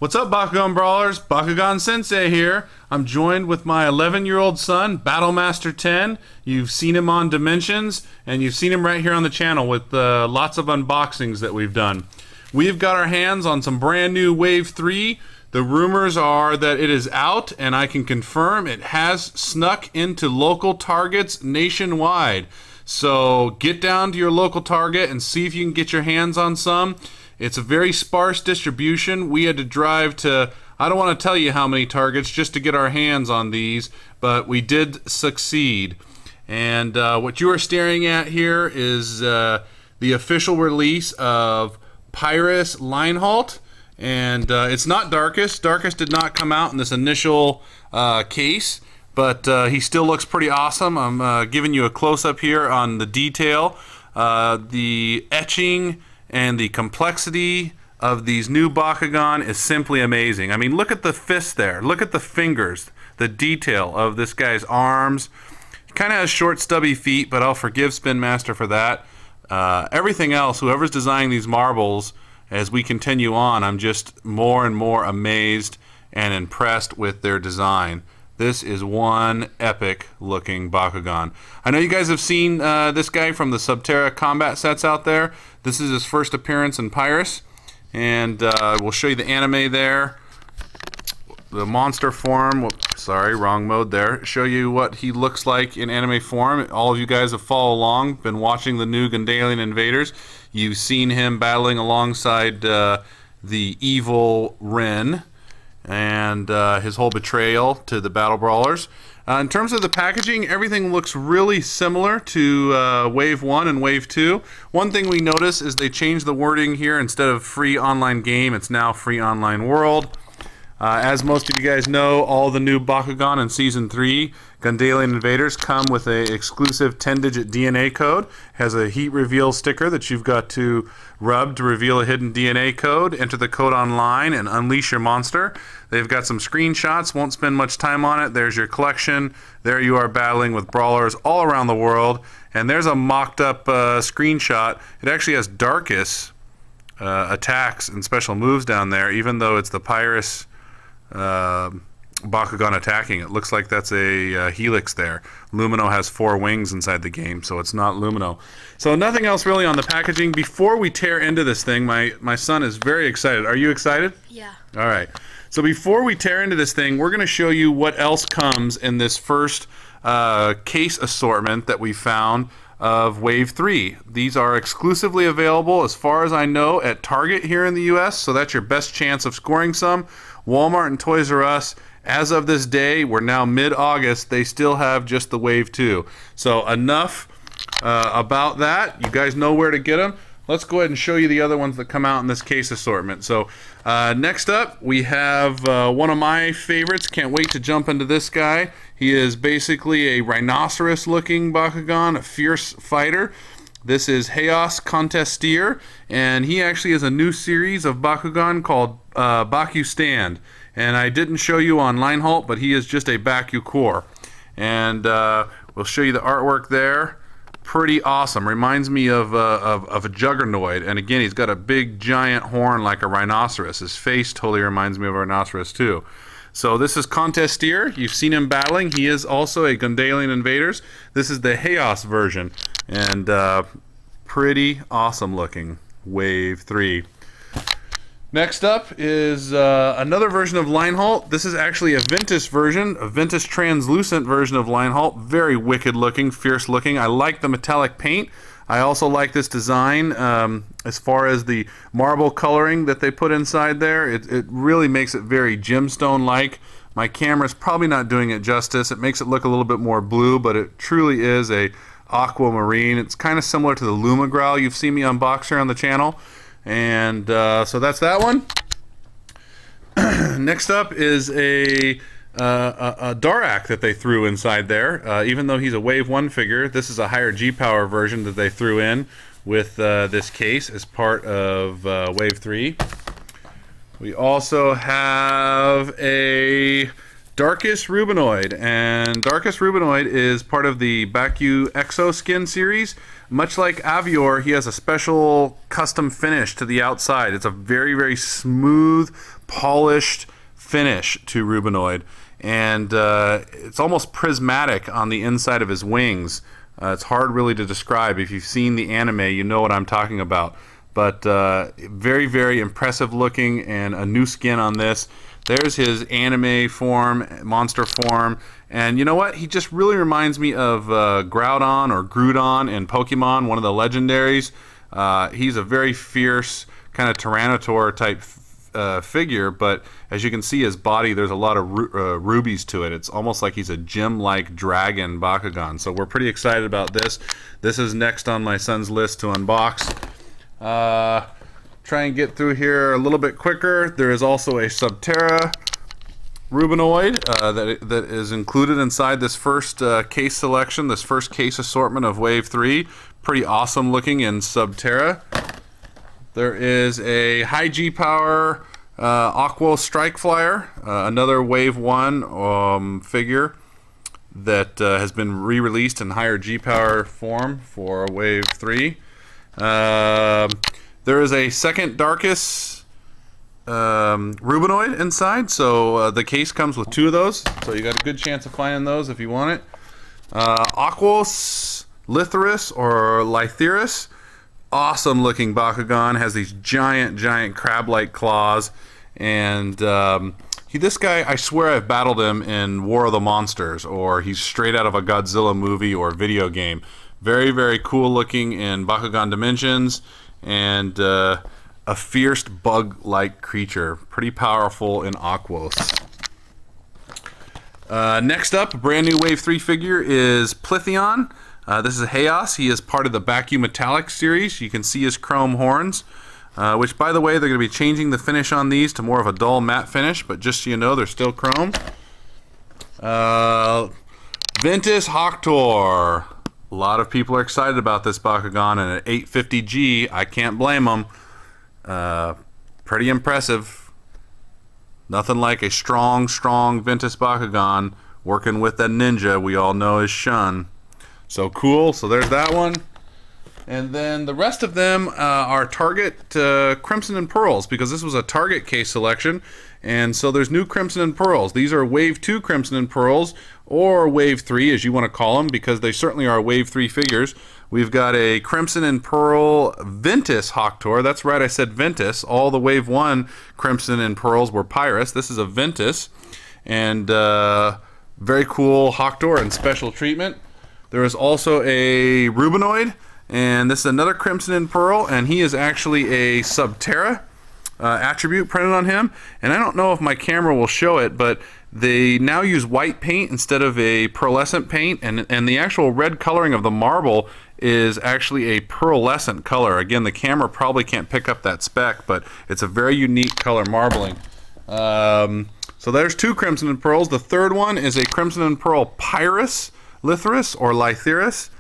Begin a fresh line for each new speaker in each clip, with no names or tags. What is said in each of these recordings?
What's up, Bakugan Brawlers? Bakugan Sensei here. I'm joined with my 11-year-old son, Battlemaster 10. You've seen him on Dimensions, and you've seen him right here on the channel with lots of unboxings that we've done. We've got our hands on some brand new Wave 3. The rumors are that it is out, and I can confirm it has snuck into local targets nationwide. So get down to your local Target and see if you can get your hands on some. It's a very sparse distribution. We had to drive to, I don't want to tell you how many Targets just to get our hands on these, but we did succeed. And what you are staring at here is the official release of Pyrus Linehalt. And it's not Darkish. Darkish did not come out in this initial case, but he still looks pretty awesome. I'm giving you a close-up here on the detail. The etching and the complexity of these new Bakugan is simply amazing. I mean, look at the fist there. Look at the fingers. The detail of this guy's arms. He kind of has short, stubby feet, but I'll forgive Spin Master for that. Everything else, whoever's designing these marbles, as we continue on, I'm just more and more amazed and impressed with their design. This is one epic looking Bakugan. I know you guys have seen this guy from the Subterra combat sets out there. This is his first appearance in Pyrus, and we'll show you the anime there. The monster form, sorry, wrong mode there. Show you what he looks like in anime form. All of you guys have followed along, been watching the new Gundalian Invaders. You've seen him battling alongside the evil Ren and his whole betrayal to the Battle Brawlers. In terms of the packaging, everything looks really similar to Wave 1 and Wave 2. One thing we notice is they changed the wording here. Instead of free online game, it's now free online world. As most of you guys know, all the new Bakugan in Season 3 Gundalian Invaders come with a exclusive 10-digit DNA code. Has a heat reveal sticker that you've got to rub to reveal a hidden DNA code. Enter the code online and unleash your monster. They've got some screenshots, won't spend much time on it. There's your collection. There you are battling with brawlers all around the world. And there's a mocked up screenshot. It actually has Darkish attacks and special moves down there, even though it's the Pyrus Bakugan attacking. It looks like that's a helix there. Lumino has 4 wings inside the game, so it's not Lumino. So nothing else really on the packaging. Before we tear into this thing, my son is very excited. Are you excited?
Yeah.
All right. So before we tear into this thing, we're going to show you what else comes in this first case assortment that we found of Wave 3. These are exclusively available, as far as I know, at Target here in the US, so that's your best chance of scoring some. Walmart and Toys R Us, as of this day, we're now mid-August, they still have just the Wave 2. So enough about that. You guys know where to get them. Let's go ahead and show you the other ones that come out in this case assortment. So next up, we have one of my favorites. Can't wait to jump into this guy. He is basically a rhinoceros-looking Bakugan, a fierce fighter. This is Chaos Contestier, and he actually is a new series of Bakugan called Baku Stand. And I didn't show you on Linehalt, but he is just a Baku core. And we'll show you the artwork there. Pretty awesome. Reminds me of a Juggernoid. And again, he's got a big giant horn like a rhinoceros. His face totally reminds me of a rhinoceros too. So this is Contestier. You've seen him battling. He is also a Gundalian Invaders. This is the Chaos version. And pretty awesome looking. Wave 3. Next up is another version of Linehalt. This is actually a Ventus version, a Ventus translucent version of Linehalt. Very wicked looking, fierce looking. I like the metallic paint. I also like this design as far as the marble coloring that they put inside there. It really makes it very gemstone-like. My camera's probably not doing it justice. It makes it look a little bit more blue, but it truly is a aquamarine. It's kind of similar to the Lumagrowl you've seen me unbox here on the channel. And so that's that one. Next up is a Darak that they threw inside there. Even though he's a Wave 1 figure, this is a higher G-Power version that they threw in with this case as part of Wave 3. We also have a Darkish Rubanoid, and Darkish Rubanoid is part of the Baku Exo Skin series. Much like Avior, he has a special custom finish to the outside. It's a very, very smooth polished finish to Rubanoid, and it's almost prismatic on the inside of his wings. It's hard really to describe. If you've seen the anime, you know what I'm talking about. But very, very impressive looking, and a new skin on this. There's his anime form, monster form, and you know what? He just really reminds me of Groudon or Groudon in Pokemon, one of the legendaries. He's a very fierce kind of Tyranitar type figure, but as you can see, his body, there's a lot of rubies to it. It's almost like he's a gem-like dragon Bakugan. So we're pretty excited about this. This is next on my son's list to unbox. Try and get through here a little bit quicker. There is also a Subterra Rubanoid that is included inside this first case selection, this first case assortment of Wave 3. Pretty awesome looking in Subterra. There is a high G power Aqua Strike Flyer, another Wave 1 figure that has been re-released in higher G power form for Wave 3. There is a second Darkish Rubanoid inside, so the case comes with 2 of those, so you got a good chance of finding those if you want it. Aquos Litherus or Lytherus, awesome looking Bakugan, has these giant crab-like claws, and this guy, I swear I've battled him in War of the Monsters, or he's straight out of a Godzilla movie or video game. Very, very cool looking in Bakugan Dimensions, and a fierce bug-like creature. Pretty powerful in Aquos. Next up, a brand new Wave 3 figure is Plithion. This is a Chaos. He is part of the Baku Metallic series. You can see his chrome horns, which, by the way, they're going to be changing the finish on these to more of a dull matte finish, but just so you know, they're still chrome. Ventus Hawktor. A lot of people are excited about this Bakugan, and at 850G, I can't blame them. Pretty impressive. Nothing like a strong Ventus Bakugan working with that ninja we all know is Shun. So cool. So there's that one. And then the rest of them are Target Crimson and Pearls, because this was a Target case selection. And so there's new Crimson and Pearls. These are Wave 2 Crimson and Pearls, or Wave 3 as you want to call them, because they certainly are Wave 3 figures. We've got a Crimson and Pearl Ventus Hawktor. That's right, I said Ventus. All the Wave 1 Crimson and Pearls were Pyrus. This is a Ventus. And very cool Hawktor and special treatment. There is also a Rubanoid, and this is another Crimson and Pearl, and he is actually a Subterra attribute printed on him. And I don't know if my camera will show it, but they now use white paint instead of a pearlescent paint, and the actual red coloring of the marble is actually a pearlescent color. Again, the camera probably can't pick up that spec, but it's a very unique color marbling. So there's 2 Crimson and Pearls. The third one is a Crimson and Pearl Pyrus Litherus or Lytherus.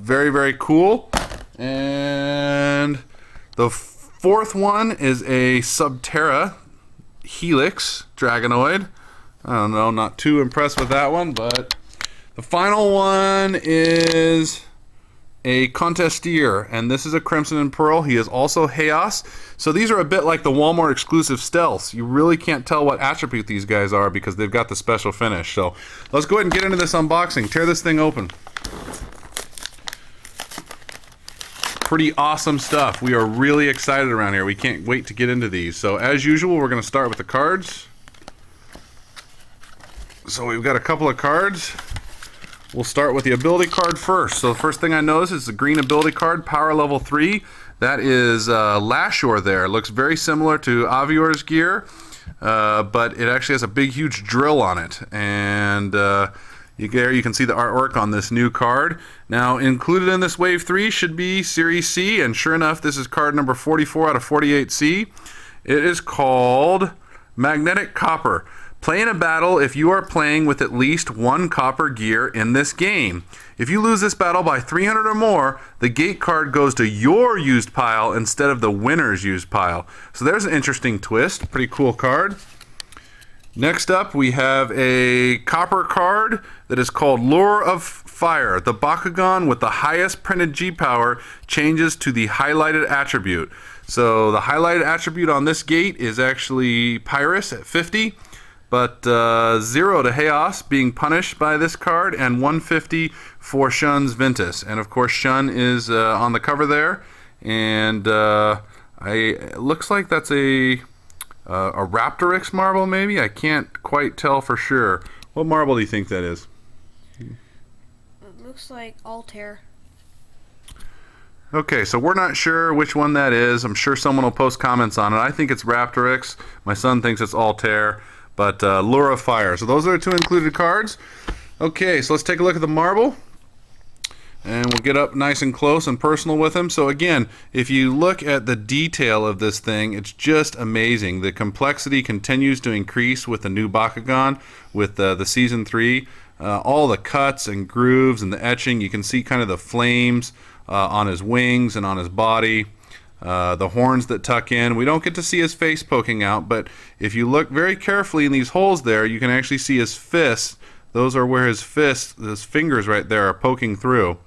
Very, very cool. And the fourth one is a Subterra Helix Dragonoid. I don't know, not too impressed with that one, but the final one is a Contestier, and this is a Crimson and Pearl. He is also Chaos. So these are a bit like the Walmart exclusive stealths. You really can't tell what attribute these guys are because they've got the special finish. So let's go ahead and get into this unboxing. Tear this thing open. Pretty awesome stuff. We are really excited around here. We can't wait to get into these. So as usual, we're going to start with the cards. So we've got a couple of cards. We'll start with the ability card first. So the first thing I notice is the green ability card, Power Level 3. That is Lashor there. It looks very similar to Avior's gear, but it actually has a big, huge drill on it. And you can see the artwork on this new card. Now, included in this Wave 3 should be Series C, and sure enough, this is card number 44 out of 48C. It is called Magnetic Copper. Play in a battle if you are playing with at least 1 copper gear in this game. If you lose this battle by 300 or more, the gate card goes to your used pile instead of the winner's used pile. So there's an interesting twist. Pretty cool card. Next up, we have a copper card that is called Lure of Fire. The Bakugan with the highest printed G power changes to the highlighted attribute. So the highlighted attribute on this gate is actually Pyrus at 50, but 0 to Chaos being punished by this card, and 150 for Shun's Ventus. And of course Shun is on the cover there, and it looks like that's a Raptorix marble maybe? I can't quite tell for sure. What marble do you think that is?
It looks like Altair.
Okay, so we're not sure which one that is. I'm sure someone will post comments on it. I think it's Raptorix. My son thinks it's Altair, but Lure of Fire. So those are the 2 included cards. Okay, so let's take a look at the marble, and we'll get up nice and close and personal with him. So again, if you look at the detail of this thing, it's just amazing. The complexity continues to increase with the new Bakugan, with the Season 3. All the cuts and grooves and the etching, you can see kind of the flames on his wings and on his body. The horns that tuck in. We don't get to see his face poking out, but if you look very carefully in these holes there, you can actually see his fists. Those are where his fists, his fingers right there, are poking through.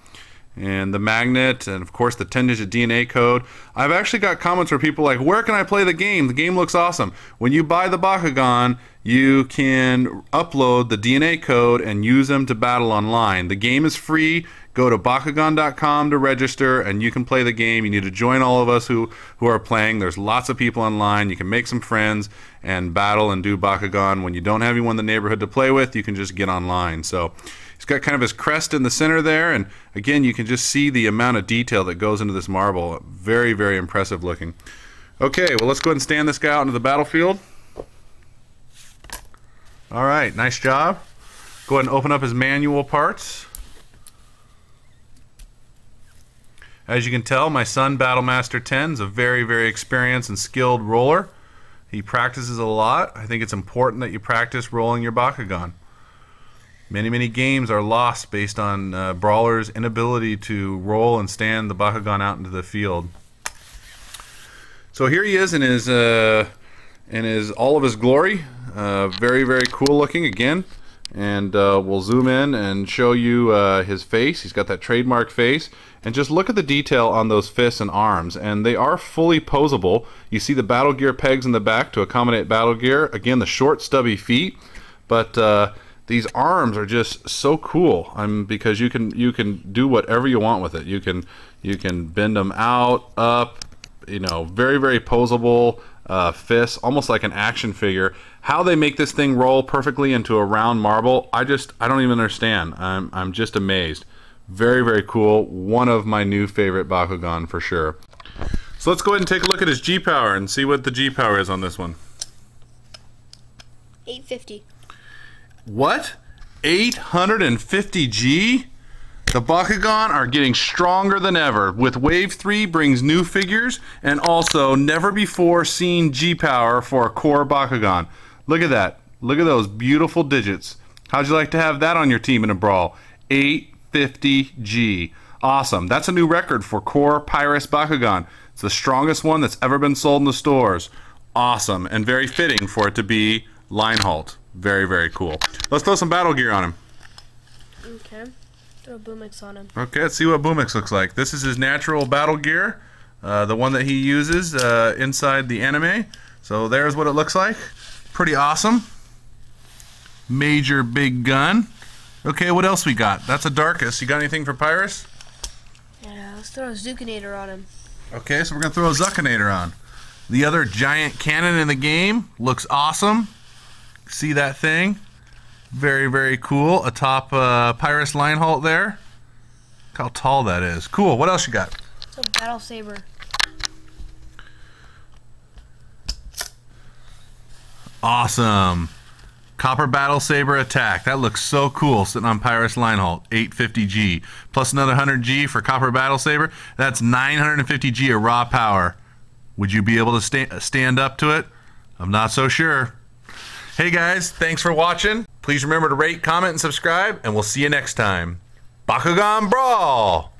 And the magnet, and of course the 10-digit DNA code. I've actually got comments where people are like, where can I play the game? The game looks awesome. When you buy the Bakugan, you can upload the DNA code and use them to battle online. The game is free. Go to Bakugan.com to register, and you can play the game. You need to join all of us who are playing. There's lots of people online. You can make some friends and battle and do Bakugan. When you don't have anyone in the neighborhood to play with, you can just get online. So he's got kind of his crest in the center there, and again, you can just see the amount of detail that goes into this marble. Very, very impressive looking. Okay, well, let's go ahead and stand this guy out into the battlefield. All right, nice job. Go ahead and open up his manual parts. As you can tell, my son, Battlemaster 10, is a very, very experienced and skilled roller. He practices a lot. I think it's important that you practice rolling your Bakugan. Many, many games are lost based on brawlers' inability to roll and stand the Bakugan out into the field. So here he is in his all of his glory. Very, very cool looking again. And we'll zoom in and show you his face. He's got that trademark face. And just look at the detail on those fists and arms. And they are fully posable. You see the battle gear pegs in the back to accommodate battle gear. Again, the short, stubby feet. But these arms are just so cool. Because you can do whatever you want with it. You can bend them out, up. You know, very, very posable fists, almost like an action figure. How they make this thing roll perfectly into a round marble, I don't even understand. I'm just amazed. Very, very cool. One of my new favorite Bakugan for sure. So let's go ahead and take a look at his G-Power and see what the G-Power is on this one.
850.
What? 850 G? The Bakugan are getting stronger than ever. With Wave 3 brings new figures and also never before seen G-Power for a core Bakugan. Look at that. Look at those beautiful digits. How'd you like to have that on your team in a brawl? 850 G. Awesome. That's a new record for core Pyrus Bakugan. It's the strongest one that's ever been sold in the stores. Awesome. And very fitting for it to be Linehalt. Very, very cool. Let's throw some battle gear on him.
Okay. Throw Boomix on him.
Okay, let's see what Boomix looks like. This is his natural battle gear. The one that he uses inside the anime. So there's what it looks like. Pretty awesome. Major big gun. Okay, what else we got? That's a Darkish. You got anything for Pyrus?
Yeah, let's throw a Zucchinator on him.
Okay, so we're going to throw a Zucchinator on. The other giant cannon in the game. Looks awesome. See that thing? Very, very cool. Atop Pyrus Linehalt there. Look how tall that is. Cool. What else you got?
It's a Battle Saber.
Awesome. Copper Battle Saber attack. That looks so cool sitting on Pyrus Linehalt. 850G. Plus another 100G for Copper Battle Saber. That's 950G of raw power. Would you be able to stand up to it? I'm not so sure. Hey guys, thanks for watching. Please remember to rate, comment, and subscribe, and we'll see you next time. Bakugan Brawl!